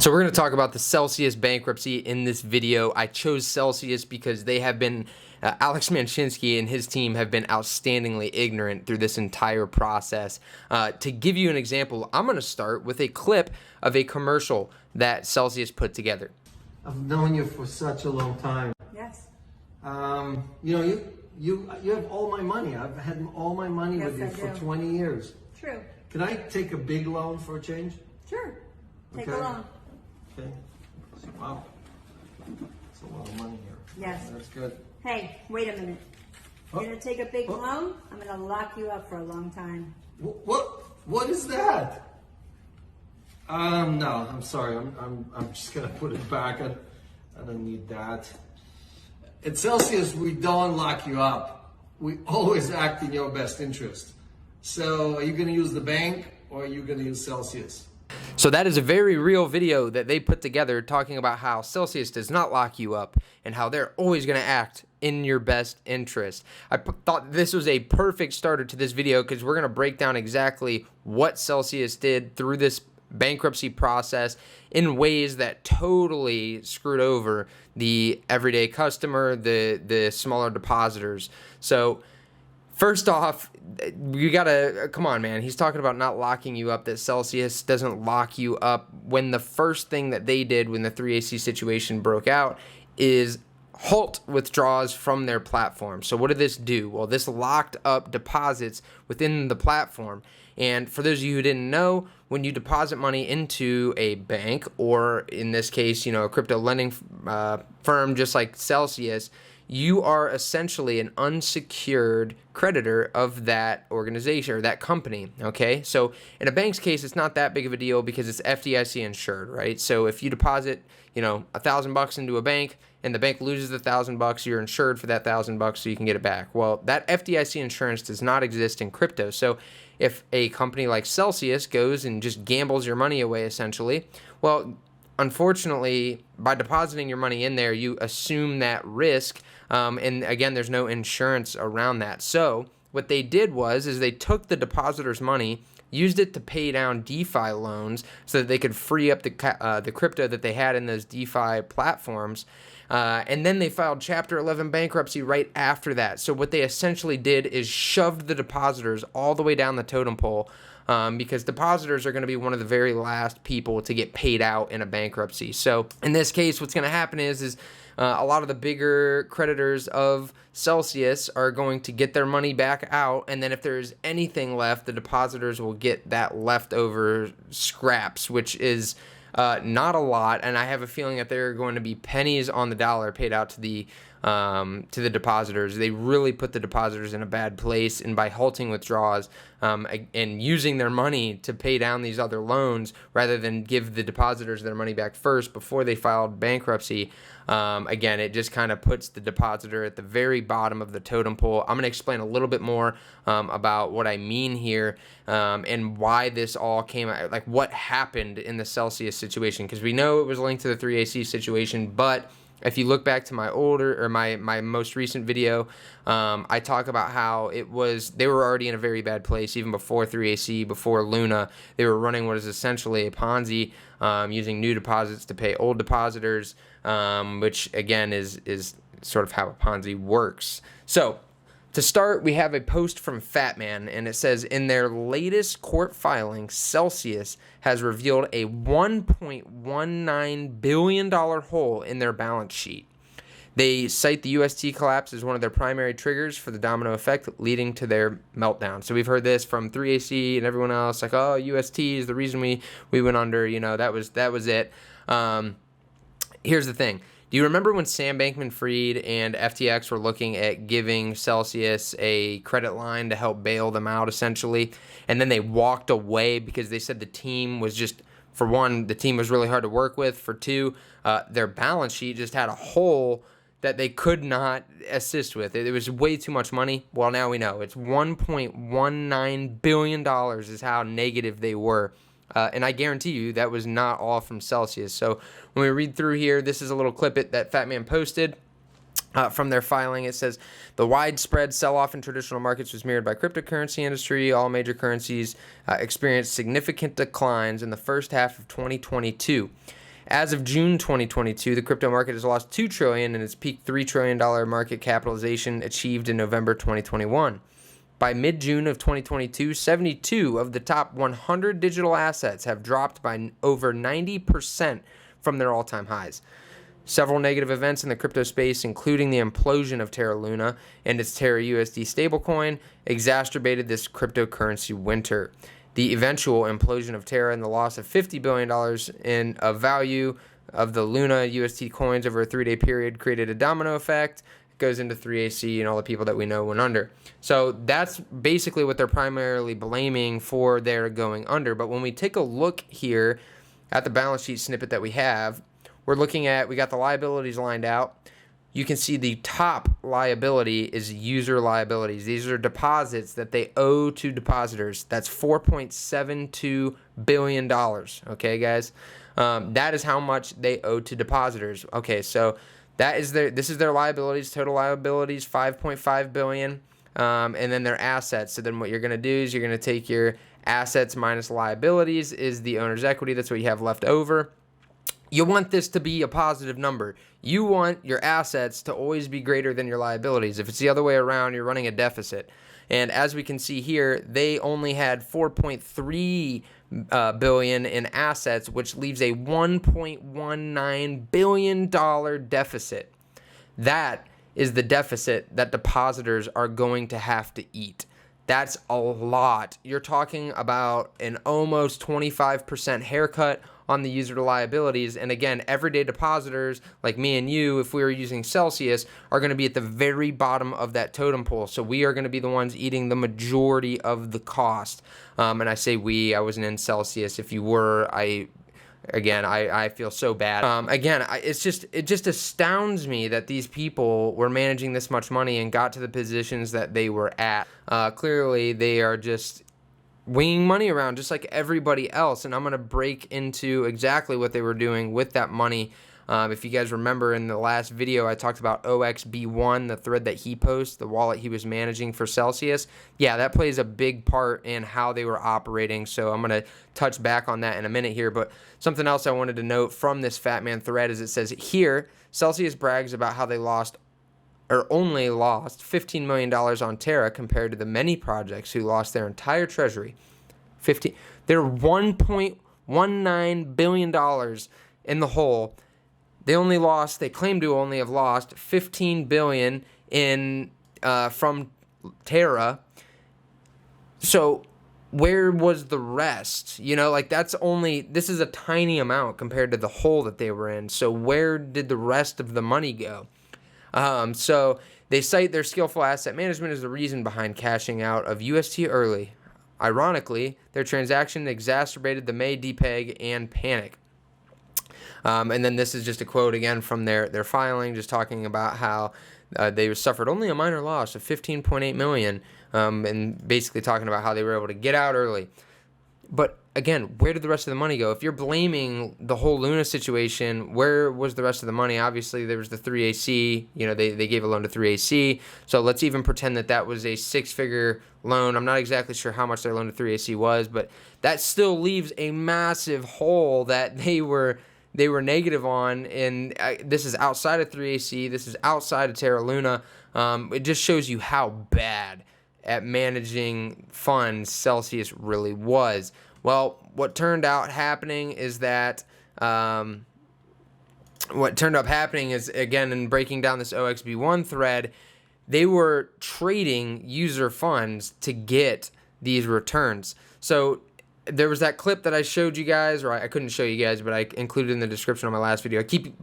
So we're going to talk about the Celsius bankruptcy in this video. I chose Celsius because they have been, Alex Manchinski and his team have been outstandingly ignorant through this entire process. To give you an example, I'm going to start with a clip of a commercial that Celsius put together. I've known you for such a long time. Yes. You have all my money. I've had all my money with you for 20 years. True. Can I take a big loan for a change? Sure. Take a Okay. loan. Okay. Wow. That's a lot of money here. Yes. That's good. Hey, wait a minute. You're Oh. gonna take a big Oh. loan? I'm gonna lock you up for a long time. What is that? No, I'm sorry. I'm just gonna put it back. I don't need that. At Celsius, we don't lock you up. We always act in your best interest. So, are you gonna use the bank or are you gonna use Celsius? So that is a very real video that they put together talking about how Celsius does not lock you up and how they're always going to act in your best interest. I thought this was a perfect starter to this video because we're going to break down exactly what Celsius did through this bankruptcy process in ways that totally screwed over the everyday customer, the smaller depositors. So first off, you gotta, come on, man. He's talking about not locking you up, that Celsius doesn't lock you up, when the first thing that they did when the 3AC situation broke out is halt withdrawals from their platform. So what did this do? Well, this locked up deposits within the platform. And for those of you who didn't know, when you deposit money into a bank, or in this case, a crypto lending firm just like Celsius, you are essentially an unsecured creditor of that organization or that company, okay? So in a bank's case, it's not that big of a deal because it's FDIC insured, right? So if you deposit, $1,000 into a bank and the bank loses the $1,000, you're insured for that $1,000 so you can get it back. Well, that FDIC insurance does not exist in crypto. So if a company like Celsius goes and just gambles your money away, essentially, well, unfortunately, by depositing your money in there, you assume that risk, and again, there's no insurance around that. So what they did is they took the depositors' money, used it to pay down DeFi loans so that they could free up the crypto that they had in those DeFi platforms, and then they filed Chapter 11 bankruptcy right after that. So what they essentially did is shoved the depositors all the way down the totem pole, because depositors are going to be one of the very last people to get paid out in a bankruptcy. So in this case, what's going to happen is a lot of the bigger creditors of Celsius are going to get their money back out, and then if there's anything left, the depositors will get that leftover scraps, which is not a lot, and I have a feeling that there are going to be pennies on the dollar paid out to the depositors. They really put the depositors in a bad place, and by halting withdrawals and using their money to pay down these other loans rather than give the depositors their money back first before they filed bankruptcy, again, it just kind of puts the depositor at the very bottom of the totem pole. I'm going to explain a little bit more about what I mean here, and why this all came out, like what happened in the Celsius situation, because we know it was linked to the 3AC situation, but if you look back to my most recent video, I talk about how they were already in a very bad place even before 3AC, before Luna. They were running what is essentially a Ponzi, using new deposits to pay old depositors, which again is sort of how a Ponzi works. So to start, we have a post from Fatman, and it says, in their latest court filing, Celsius has revealed a $1.19 billion hole in their balance sheet. They cite the UST collapse as one of their primary triggers for the domino effect leading to their meltdown. So we've heard this from 3AC and everyone else, like, oh, UST is the reason we went under, that was it. Here's the thing. Do you remember when Sam Bankman-Fried and FTX were looking at giving Celsius a credit line to help bail them out, essentially? And then they walked away because they said the team was just, for one, the team was really hard to work with. For two, their balance sheet just had a hole that they could not assist with. It was way too much money. Well, now we know. It's $1.19 billion is how negative they were. And I guarantee you that was not all from Celsius. So when we read through here, this is a little clip that Fatman posted from their filing. It says, the widespread sell-off in traditional markets was mirrored by cryptocurrency industry. All major currencies experienced significant declines in the first half of 2022. As of June 2022, the crypto market has lost $2 trillion in its peak $3 trillion market capitalization achieved in November 2021. By mid-June of 2022, 72 of the top 100 digital assets have dropped by over 90% from their all-time highs. Several negative events in the crypto space, including the implosion of Terra Luna and its Terra USD stablecoin, exacerbated this cryptocurrency winter. The eventual implosion of Terra and the loss of $50 billion in value of the Luna UST coins over a 3-day period created a domino effect. It goes into 3AC and all the people that we know went under. So that's basically what they're primarily blaming for their going under. But when we take a look here at the balance sheet snippet that we have, we're looking at, we got the liabilities lined out. You can see the top liability is user liabilities. These are deposits that they owe to depositors. That's $4.72 billion. Okay, guys? That is how much they owe to depositors. Okay, so this is their liabilities, total liabilities, $5.5 billion. And then their assets. So then what you're going to do is you're going to take your assets minus liabilities is the owner's equity. That's what you have left over. You want this to be a positive number. You want your assets to always be greater than your liabilities. If it's the other way around, you're running a deficit. And as we can see here, they only had $4.3 billion in assets, which leaves a $1.19 billion deficit. That is the deficit that depositors are going to have to eat. That's a lot. You're talking about an almost 25% haircut on the user liabilities. And again, everyday depositors like me and you, if we were using Celsius, are going to be at the very bottom of that totem pole. So we are going to be the ones eating the majority of the cost. And I say we, I wasn't in Celsius. If you were, I feel so bad. It just astounds me that these people were managing this much money and got to the positions that they were at. Clearly, they are just winging money around just like everybody else, and I'm going to break into exactly what they were doing with that money. If you guys remember in the last video, I talked about OXB1, the thread that he posts, the wallet he was managing for Celsius. Yeah, that plays a big part in how they were operating, so I'm going to touch back on that in a minute here. But something else I wanted to note from this Fat Man thread is it says here, Celsius brags about how they only lost $15 million on Terra compared to the many projects who lost their entire treasury. They're $1.19 billion in the hole. They claim to only have lost $15 billion from Terra. So where was the rest? This is a tiny amount compared to the hole that they were in. So where did the rest of the money go? So they cite their skillful asset management as the reason behind cashing out of UST early. Ironically, their transaction exacerbated the May depeg and panic. And then this is just a quote again from their filing, just talking about how they suffered only a minor loss of $15.8 million, and basically talking about how they were able to get out early. But again, where did the rest of the money go? If you're blaming the whole Luna situation, where was the rest of the money? Obviously, there was the 3AC. They gave a loan to 3AC. So let's even pretend that was a 6-figure loan. I'm not exactly sure how much their loan to 3AC was, but that still leaves a massive hole that they were negative on. And this is outside of 3AC. This is outside of Terra Luna. It just shows you how bad at managing funds Celsius really was. Well, what turned out happening is, again, in breaking down this OXB1 thread, they were trading user funds to get these returns. So there was that clip that I showed you guys, or I couldn't show you guys, but I included in the description of my last video. I keep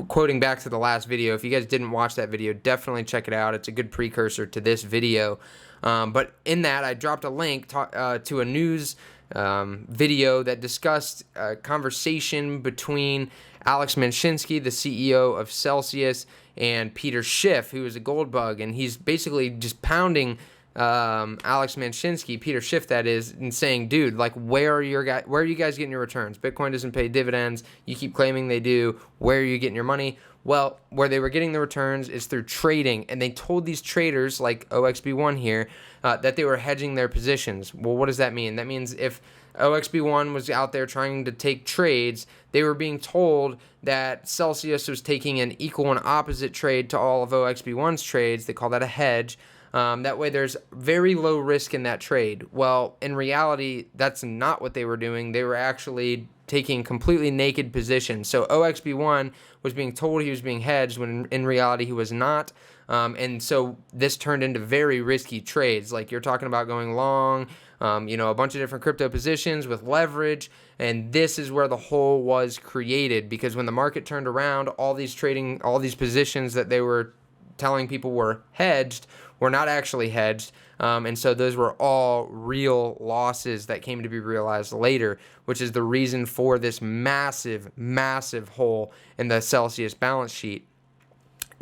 quoting back to the last video. If you guys didn't watch that video, definitely check it out. It's a good precursor to this video. But in that, I dropped a link to a news video that discussed a conversation between Alex Manshinsky, the CEO of Celsius, and Peter Schiff, who is a gold bug, and he's basically just pounding Alex Manshinsky, Peter Schiff that is, and saying, dude, where are you guys getting your returns? Bitcoin doesn't pay dividends. You keep claiming they do. Where are you getting your money? Well, where they were getting the returns is through trading, and they told these traders, like OXB1 here, that they were hedging their positions. Well, what does that mean? That means if OXB1 was out there trying to take trades. They were being told that Celsius was taking an equal and opposite trade to all of OXB1's trades. They call that a hedge. That way there's very low risk in that trade. Well, in reality, that's not what they were doing. They were actually taking completely naked positions. So OXB1 was being told he was being hedged when in reality he was not. And so this turned into very risky trades. Like you're talking about going long, a bunch of different crypto positions with leverage. And this is where the hole was created, because when the market turned around, all these positions that they were telling people were hedged were not actually hedged. And so those were all real losses that came to be realized later, which is the reason for this massive, massive hole in the Celsius balance sheet.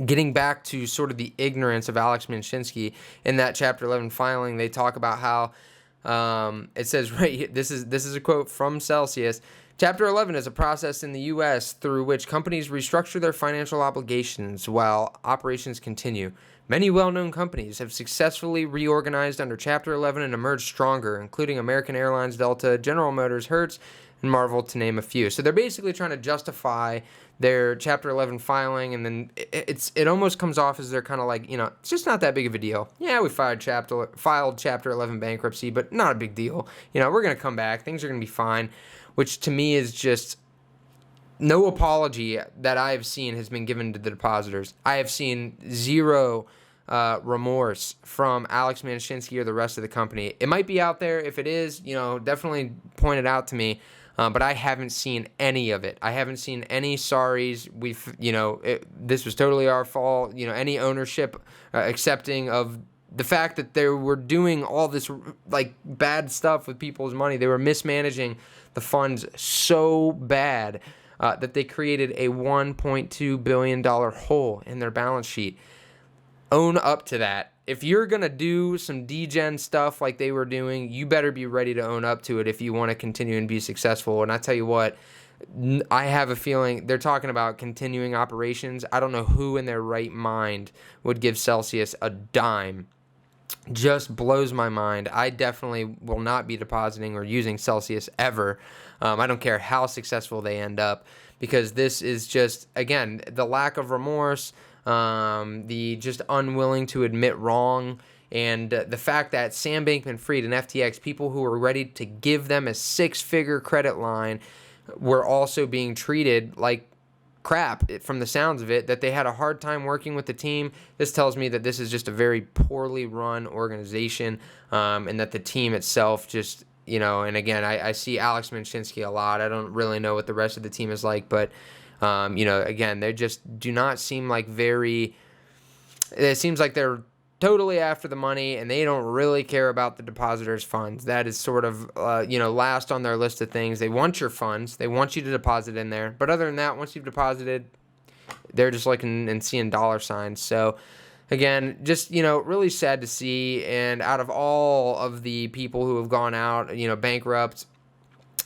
Getting back to sort of the ignorance of Alex Minshinsky, in that Chapter 11 filing, they talk about how it says right here, this is a quote from Celsius. Chapter 11 is a process in the U.S. through which companies restructure their financial obligations while operations continue. Many well-known companies have successfully reorganized under Chapter 11 and emerged stronger, including American Airlines, Delta, General Motors, Hertz, and Marvel, to name a few. So they're basically trying to justify their Chapter 11 filing, and then it almost comes off as they're kind of like, it's just not that big of a deal. Yeah, we filed Chapter 11 bankruptcy, but not a big deal. We're going to come back. Things are going to be fine, which to me is just no apology that I have seen has been given to the depositors. I have seen zero remorse from Alex Minshinsky or the rest of the company. It might be out there. If it is, definitely point it out to me. But I haven't seen any of it. I haven't seen any sorries. This was totally our fault. Any ownership accepting of the fact that they were doing all this like bad stuff with people's money. They were mismanaging the funds so bad that they created a $1.2 billion hole in their balance sheet. Own up to that. If you're going to do some degen stuff like they were doing, you better be ready to own up to it if you want to continue and be successful. And I tell you what, I have a feeling they're talking about continuing operations. I don't know who in their right mind would give Celsius a dime. Just blows my mind. I definitely will not be depositing or using Celsius ever. I don't care how successful they end up, because this is just, again, the lack of remorse, the just unwilling to admit wrong, and the fact that Sam Bankman-Fried and FTX, people who were ready to give them a six-figure credit line, were also being treated like crap from the sounds of it, that they had a hard time working with the team. This tells me that this is just a very poorly run organization, and that the team itself just, and again, I see Alex Minshinsky a lot. I don't really know what the rest of the team is like, but again, they just do not seem like it seems like they're totally after the money, and they don't really care about the depositors' funds. That is sort of, last on their list of things. They want your funds. They want you to deposit in there. But other than that, once you've deposited, they're just looking and seeing dollar signs. So, again, just, really sad to see. And out of all of the people who have gone out, bankrupt,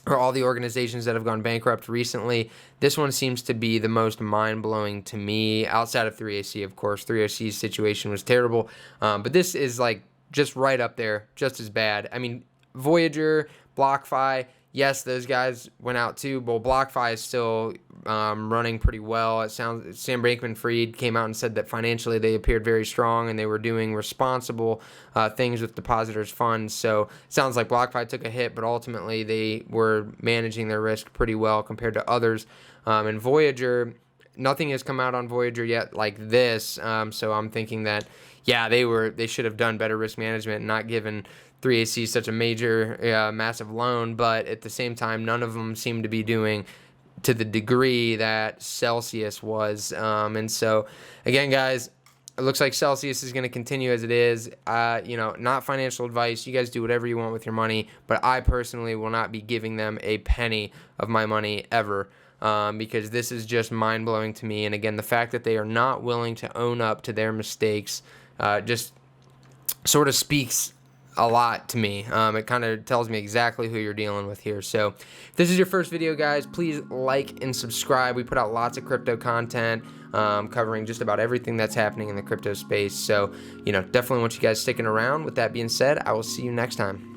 or all the organizations that have gone bankrupt recently, this one seems to be the most mind-blowing to me, outside of 3AC, of course. 3AC's situation was terrible, but this is like just right up there, just as bad. I mean, Voyager, BlockFi, yes, those guys went out too, but BlockFi is still running pretty well. It sounds Sam Bankman-Fried came out and said that financially they appeared very strong and they were doing responsible things with depositors' funds. So it sounds like BlockFi took a hit, but ultimately they were managing their risk pretty well compared to others. And Voyager, nothing has come out on Voyager yet like this. So I'm thinking that, yeah, they should have done better risk management and not given 3AC such a major, massive loan. But at the same time, none of them seem to be doing to the degree that Celsius was. And so, again, guys, it looks like Celsius is going to continue as it is. Not financial advice. You guys do whatever you want with your money. But I personally will not be giving them a penny of my money ever. Because this is just mind-blowing to me. And again, the fact that they are not willing to own up to their mistakes just sort of speaks a lot to me. It kind of tells me exactly who you're dealing with here. So if this is your first video, guys, please like and subscribe. We put out lots of crypto content covering just about everything that's happening in the crypto space. So, definitely want you guys sticking around. With that being said, I will see you next time.